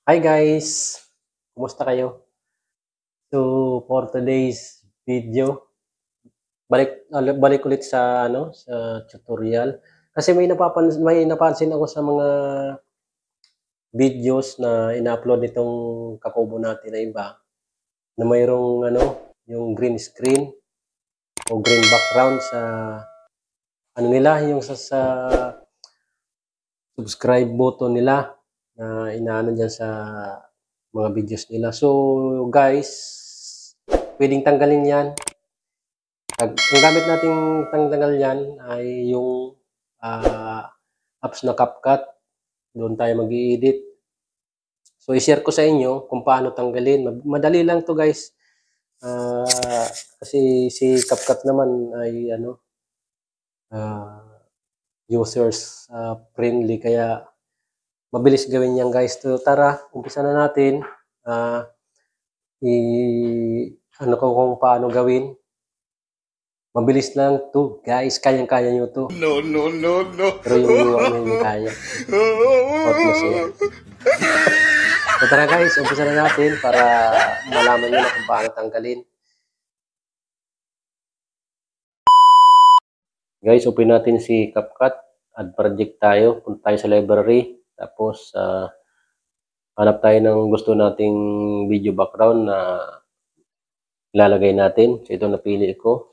Hi guys! Kumusta kayo? So, for today's video, balik ulit sa sa tutorial. Kasi may napansin ako sa mga videos na ina-upload nitong kakubo natin na iba na mayroong yung green screen o green background sa nila, yung sa subscribe button nila na inaano diyan sa mga videos nila. So, guys, pwedeng tanggalin 'yan. Ang gamit nating tanggal yan ay yung apps na CapCut. Doon tayo mag-i-edit. So, i-share ko sa inyo kung paano tanggalin. Madali lang to guys. Kasi si CapCut naman ay ah, users friendly, kaya mabilis gawin yan guys. So, tara, umpisa na natin. Uh, i ano ko kung paano gawin. Mabilis lang to guys, kayang-kaya nyo to. No. Pero yung hindi kaya. Out na siya. So tara guys, umpisa na natin para malaman nyo na kung paano tanggalin. Guys, open natin si CapCut. Add project tayo. Punta tayo sa library. Tapos hanap tayo ng gusto nating video background na ilalagay natin. So ito napili ko.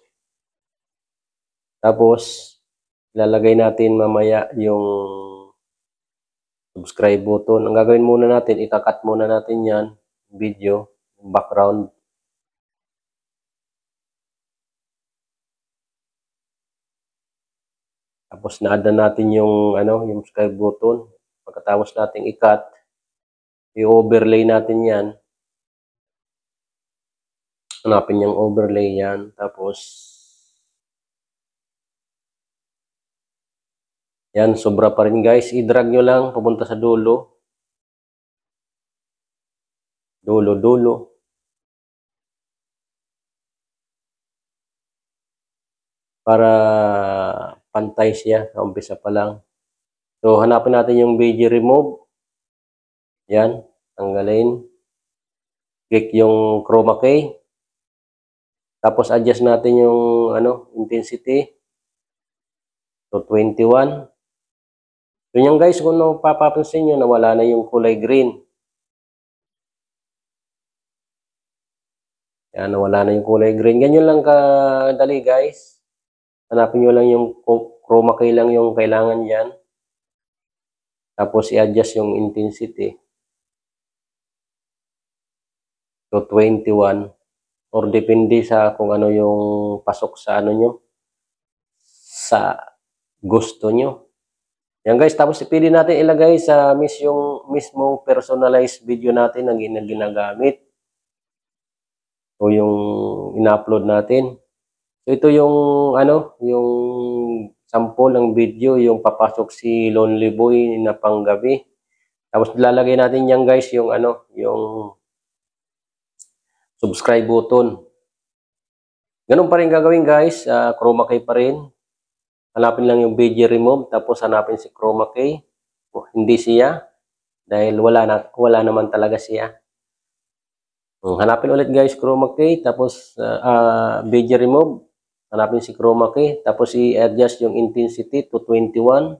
Tapos ilalagay natin mamaya yung subscribe button. Ang gagawin muna natin, ikakat muna natin yan, video, background. Tapos na-add na natin yung yung subscribe button. Pagkatapos nating i-cut, i-overlay natin yan. Hanapin yung overlay yan. Tapos yan, sobra pa rin guys. I-drag nyo lang papunta sa dulo. Dulo. Para pantay siya sa umpisa pa lang. So, hanapin natin yung video remove. Yan, tanggalin. Click yung chroma key. Tapos adjust natin yung intensity. So, 21. So, yan guys, kung papapansin nyo, nawala na yung kulay green. Yan, nawala na yung kulay green. Ganyan lang kadali guys. Hanapin nyo lang yung chroma key lang yung kailangan yan. Tapos i-adjust yung intensity. So 21. Or depende sa kung ano yung pasok sa nyo. Sa gusto nyo. Yan guys, tapos pili natin ilagay sa mismong personalized video natin na ginagamit. O yung ina-upload natin. So ito yung yung sample ng video, yung papasok si Lonely Boy na panggabi. Tapos lalagay natin yan guys yung yung subscribe button. Ganun pa rin gagawin guys, chroma key pa rin. Hanapin lang yung video remove, tapos hanapin si chroma key. Hindi siya dahil wala naman talaga siya. Hanapin ulit guys chroma key, tapos video remove. Hanapin si chroma key, tapos i-adjust yung intensity to 21.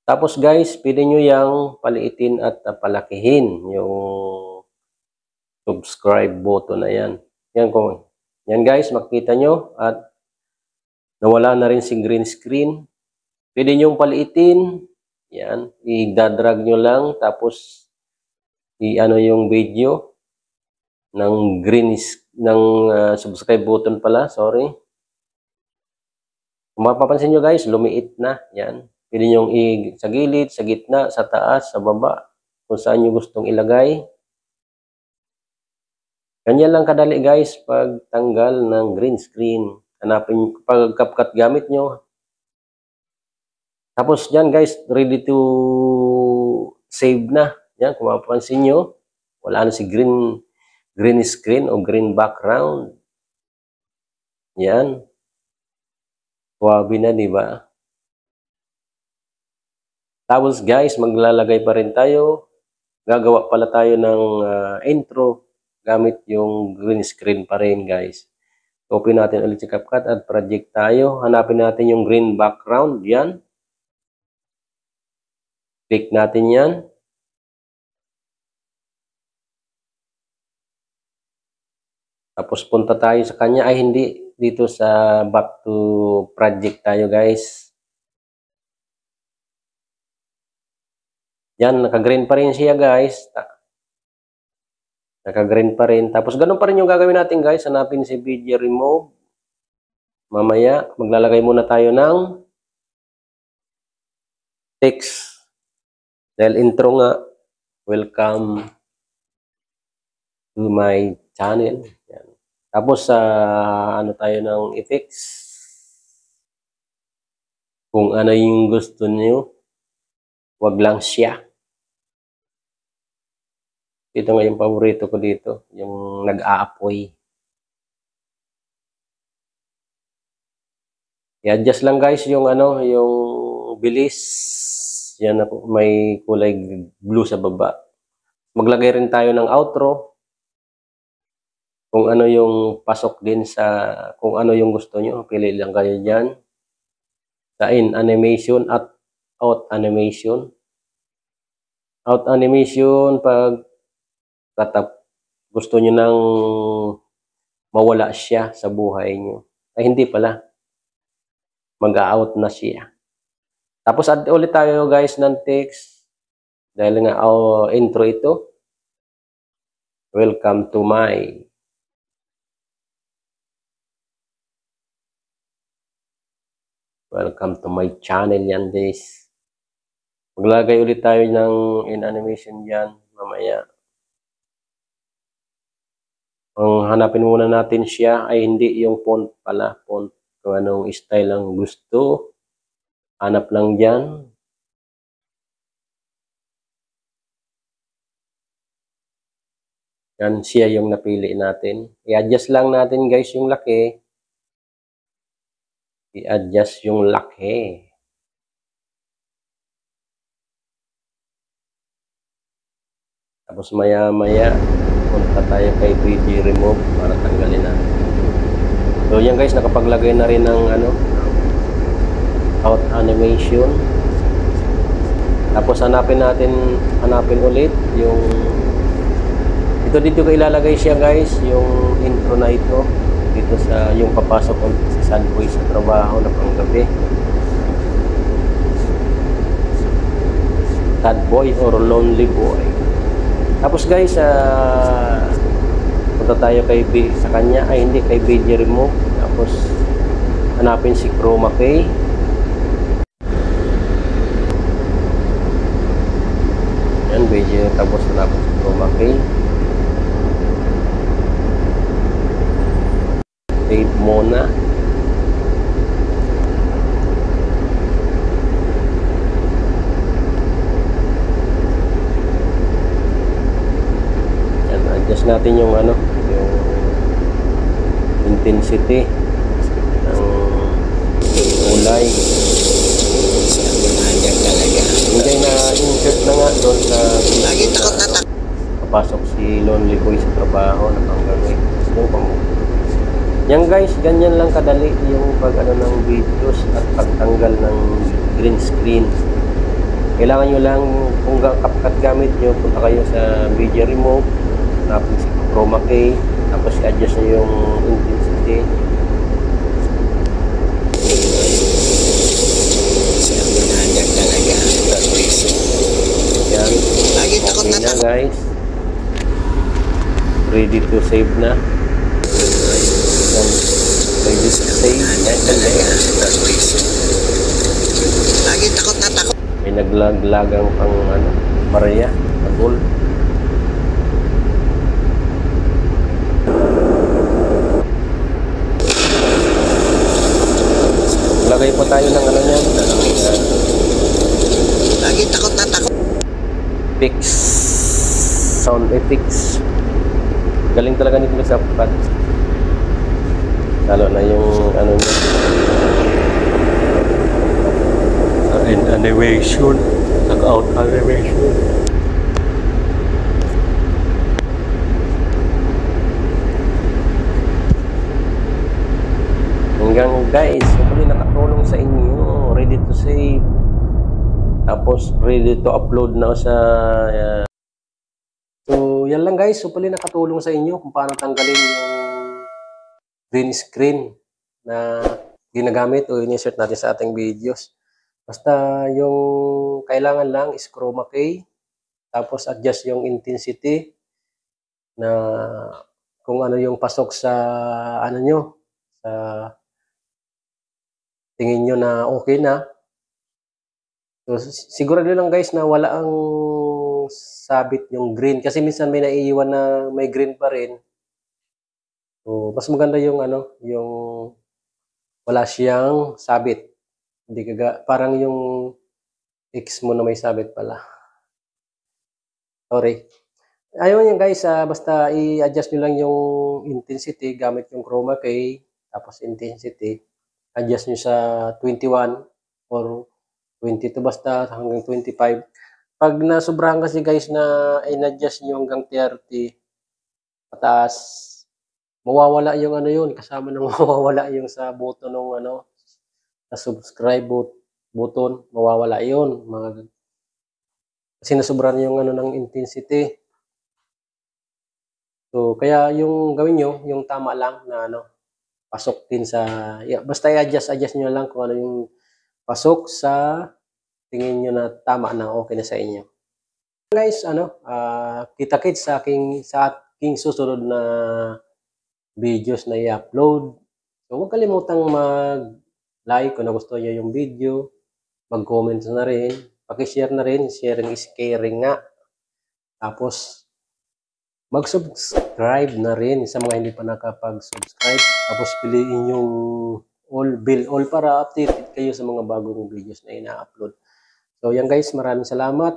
Tapos guys, pwede nyo yang paliitin at palakihin yung subscribe button na yan. Yan guys, makita nyo at nawala na rin si green screen. Pwede nyo paliitin. Yan, i-drag nyo lang tapos i-ano yung video ng subscribe button pala, sorry. Kung mapapansin nyo guys, lumiit na. Yan. Pwede nyo sa gilid, sa gitna, sa taas, sa baba, kung saan nyo gustong ilagay. Ganyan lang kadali guys pagtanggal ng green screen. Hanapin pag CapCut gamit nyo. Tapos dyan guys, ready to save na. Yan, kung mapapansin nyo, wala na si green screen o green background. Yan. Wabi na, di ba? Tapos guys, maglalagay pa rin tayo. Gagawa pala tayo ng intro gamit yung green screen pa rin guys. Open natin ulit si CapCut at project tayo. Hanapin natin yung green background. Yan. Click natin yan. Tapos punta tayo sa kanya. Ay hindi. Dito sa back to project tayo guys. Yan. Naka-green pa rin siya guys. Naka-green pa rin. Tapos ganun pa rin yung gagawin natin guys. Hanapin si BG Remove. Mamaya, maglalagay muna tayo ng text. Dahil intro nga, welcome to my channel. Yan. Tapos, ano tayo ng effects. Kung ano yung gusto niyo, wag lang siya. Ito nga yung paborito ko dito, yung nag-aapoy. I-adjust lang guys yung ano, yung bilis. Yan na po, may kulay blue sa baba. Maglagay rin tayo ng outro. Kung ano yung pasok din sa, kung ano yung gusto nyo, pili lang kayo dyan. Sa in animation at out animation. Out animation, pag gusto nyo nang mawala siya sa buhay nyo. Ay, hindi pala. Mag-out na siya. Tapos add ulit tayo guys ng text. Dahil nga intro ito. Welcome to my channel yan guys. Maglagay ulit tayo ng in animation dyan mamaya. Ang hanapin muna natin siya ay hindi yung font pala. Font. Kung anong style ang gusto. Hanap lang dyan. Yan siya yung napili natin. I-adjust lang natin guys yung laki. I-adjust yung laki. Tapos maya-maya punta tayo kay BG Remove para tanggalin natin. So yan guys, nakapaglagay na rin ng ano, out animation. Tapos hanapin ulit yung dito ko ilalagay siya guys, yung intro na ito dito sa yung papasok ko sa Sad Boy sa trabaho na panggabi. Sad Boy or Lonely Boy. Tapos guys, punta tayo sa kanya, ay hindi, kay BG Remove. Tapos hanapin si Chroma Key. Yan, BG, tapos hanapin si Chroma Key. Save muna. Adjust natin yung ano, yung intensity ng kulay. Hindi na insert na nga doon sa papasok si Lonely Boy sa trabaho na panggabi. Yan guys, ganyan lang kadali yung pag ano ng videos at pagtanggal ng green screen. Kailangan nyo lang, kung CapCut gamit nyo, punta kayo sa BG Remove. Tapos si Chroma Key, tapos i-adjust nyo yung intensity. Yan, okay na guys, ready to save na. Yan, ready to save. Lagi takot na takot. May naglag-lagang pang ano, Maria, Agol. Lagay po tayo ng ano niyan, Lagi takot na takot. effects, sound effects. Galing talaga nito sa CapCut. Lalo na yung ano niya, in animation. out animation. Hanggang guys, hopefully nakatulong sa inyo. Ready to save. Tapos ready to upload na sa so yan lang guys, hopefully nakatulong sa inyo kung paano tanggalin yung green screen na ginagamit o insert natin sa ating videos. Basta yung kailangan lang is chroma key, tapos adjust yung intensity na kung ano yung pasok sa ano nyo, sa tingin nyo na okay na. So, sigurado lang guys na wala ang sabit yung green kasi minsan may naiiwan na may green pa rin. So, mas maganda yung ano, yung wala siyang sabit. Hindi parang yung X mo na may sabit pala. Sorry. Ayun yan guys, basta i-adjust nyo lang yung intensity gamit yung chroma key, tapos intensity, adjust nyo sa 21 or 22 basta hanggang 25. Pag nasobrahan kasi guys na in-adjust nyo hanggang 30 pataas, mawawala yung ano yun, kasama nang mawawala yung sa button ng ano, sa subscribe button, mawawala yun. Kasi nasobrahan yung ano ng intensity. So, kaya yung gawin nyo, yung tama lang na ano, pasok din sa, basta i-adjust nyo lang kung ano yung pasok sa tingin nyo na tama na okay na sa inyo. Guys, ano, kita-kits sa aking susunod na videos na i-upload. So, huwag kalimutang mag-like kung nagustuhan nyo yung video, mag-comment na rin, paki-share na rin, sharing is caring nga. Tapos, mag-subscribe na rin sa mga hindi pa nakapag-subscribe. Tapos piliin yung bell all para updated kayo sa mga bagong videos na ina-upload. So yan guys, maraming salamat.